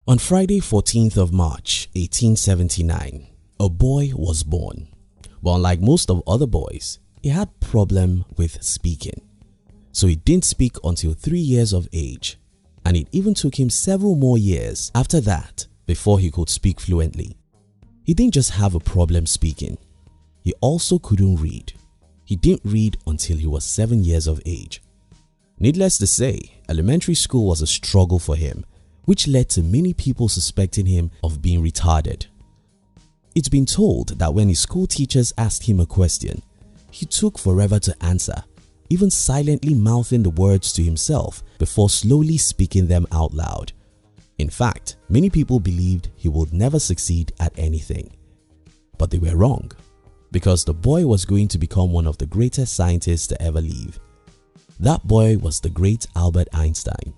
On Friday 14th of March 1879, a boy was born. But unlike most of other boys, he had problem with speaking. So he didn't speak until 3 years of age, and it even took him several more years after that before he could speak fluently. He didn't just have a problem speaking, he also couldn't read. He didn't read until he was 7 years of age. Needless to say, elementary school was a struggle for him, which led to many people suspecting him of being retarded. It's been told that when his school teachers asked him a question, he took forever to answer, even silently mouthing the words to himself before slowly speaking them out loud. In fact, many people believed he would never succeed at anything. But they were wrong, because the boy was going to become one of the greatest scientists to ever live. That boy was the great Albert Einstein,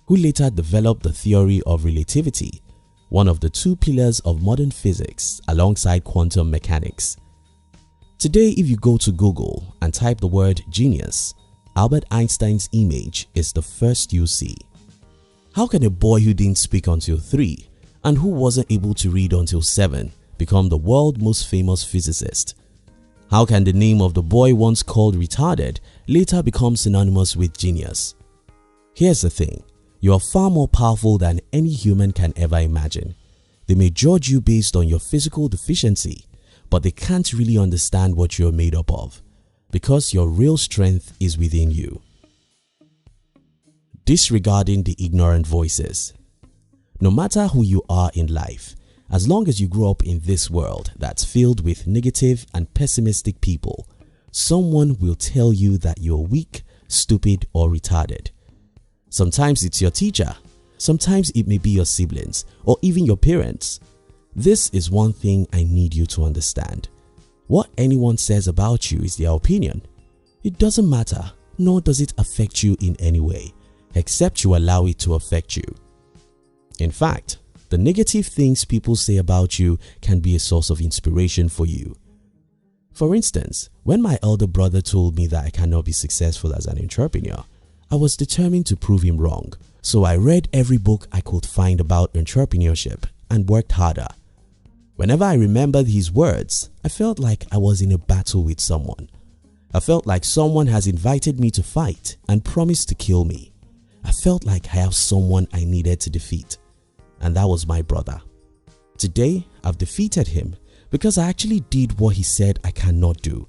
who later developed the theory of relativity, one of the two pillars of modern physics alongside quantum mechanics. Today, if you go to Google and type the word genius, Albert Einstein's image is the first you see. How can a boy who didn't speak until 3 and who wasn't able to read until 7 become the world's most famous physicist? How can the name of the boy once called retarded later become synonymous with genius? Here's the thing. You are far more powerful than any human can ever imagine. They may judge you based on your physical deficiency, but they can't really understand what you're made up of, because your real strength is within you. Disregarding the ignorant voices. No matter who you are in life, as long as you grow up in this world that's filled with negative and pessimistic people, someone will tell you that you're weak, stupid, or retarded. Sometimes it's your teacher, sometimes it may be your siblings or even your parents. This is one thing I need you to understand. What anyone says about you is their opinion. It doesn't matter, nor does it affect you in any way, except you allow it to affect you. In fact, the negative things people say about you can be a source of inspiration for you. For instance, when my elder brother told me that I cannot be successful as an entrepreneur, I was determined to prove him wrong, so I read every book I could find about entrepreneurship and worked harder. Whenever I remembered his words, I felt like I was in a battle with someone. I felt like someone has invited me to fight and promised to kill me. I felt like I have someone I needed to defeat, and that was my brother. Today, I've defeated him because I actually did what he said I cannot do.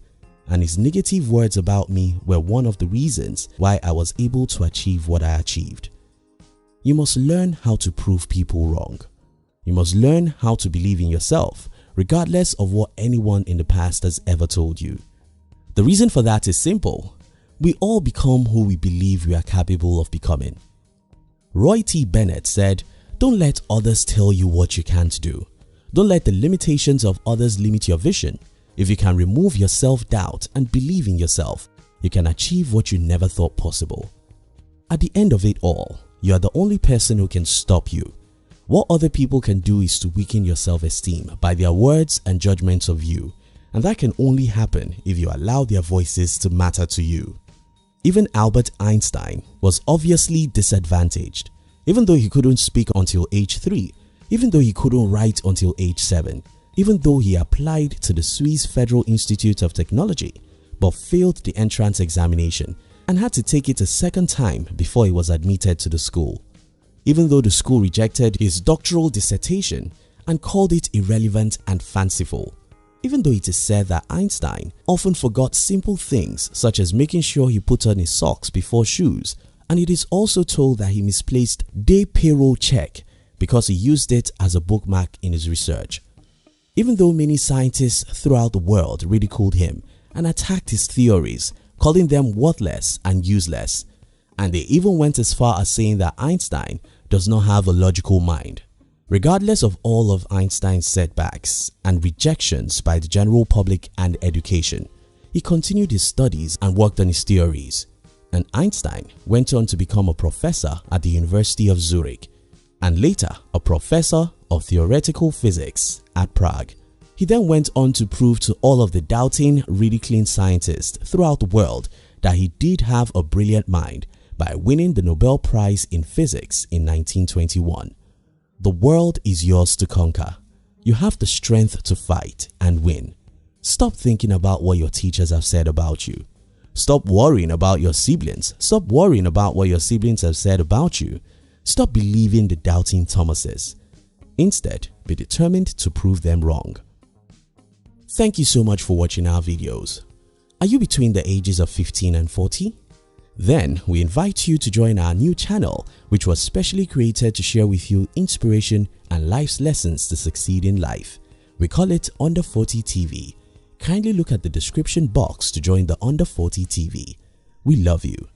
And his negative words about me were one of the reasons why I was able to achieve what I achieved. You must learn how to prove people wrong. You must learn how to believe in yourself, regardless of what anyone in the past has ever told you. The reason for that is simple. We all become who we believe we are capable of becoming. Roy T. Bennett said, "Don't let others tell you what you can't do. Don't let the limitations of others limit your vision. If you can remove your self-doubt and believe in yourself, you can achieve what you never thought possible." At the end of it all, you are the only person who can stop you. What other people can do is to weaken your self-esteem by their words and judgments of you, and that can only happen if you allow their voices to matter to you. Even Albert Einstein was obviously disadvantaged, even though he couldn't speak until age 3, even though he couldn't write until age 7. Even though he applied to the Swiss Federal Institute of Technology but failed the entrance examination and had to take it a second time before he was admitted to the school. Even though the school rejected his doctoral dissertation and called it irrelevant and fanciful. Even though it is said that Einstein often forgot simple things such as making sure he put on his socks before shoes, and it is also told that he misplaced day payroll check because he used it as a bookmark in his research. Even though many scientists throughout the world ridiculed him and attacked his theories, calling them worthless and useless, and they even went as far as saying that Einstein does not have a logical mind. Regardless of all of Einstein's setbacks and rejections by the general public and education, he continued his studies and worked on his theories. And Einstein went on to become a professor at the University of Zurich, and later a professor of theoretical physics at Prague. He then went on to prove to all of the doubting, ridiculing scientists throughout the world that he did have a brilliant mind by winning the Nobel Prize in Physics in 1921. The world is yours to conquer. You have the strength to fight and win. Stop thinking about what your teachers have said about you. Stop worrying about your siblings. Stop worrying about what your siblings have said about you. Stop believing the doubting Thomases. Instead, be determined to prove them wrong. Thank you so much for watching our videos. Are you between the ages of 15 and 40? Then we invite you to join our new channel, which was specially created to share with you inspiration and life's lessons to succeed in life. We call it Under 40 TV. Kindly look at the description box to join the Under 40 TV. We love you.